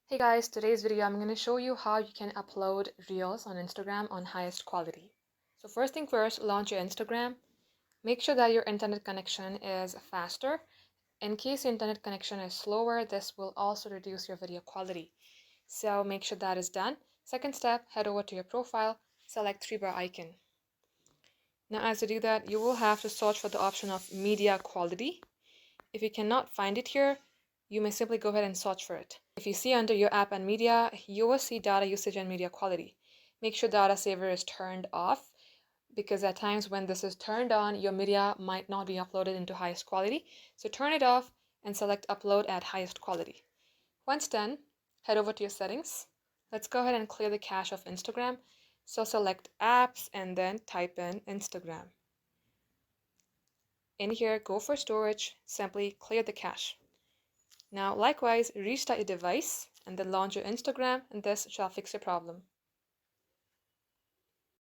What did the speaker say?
Hey guys, today's video I'm going to show you how you can upload Reels on Instagram on highest quality. So first thing first, launch your Instagram. Make sure that your internet connection is faster. In case your internet connection is slower, this will also reduce your video quality. So make sure that is done. Second step, head over to your profile, select three-bar icon. Now as you do that, you will have to search for the option of media quality. If you cannot find it here, you may simply go ahead and search for it. If you see under your app and media, you will see data usage and media quality. Make sure data saver is turned off because at times when this is turned on, your media might not be uploaded into highest quality. So turn it off and select upload at highest quality. Once done, head over to your settings. Let's go ahead and clear the cache of Instagram. So select apps and then type in Instagram. In here, go for storage, simply clear the cache. Now likewise, restart your device and then launch your Instagram and this shall fix your problem.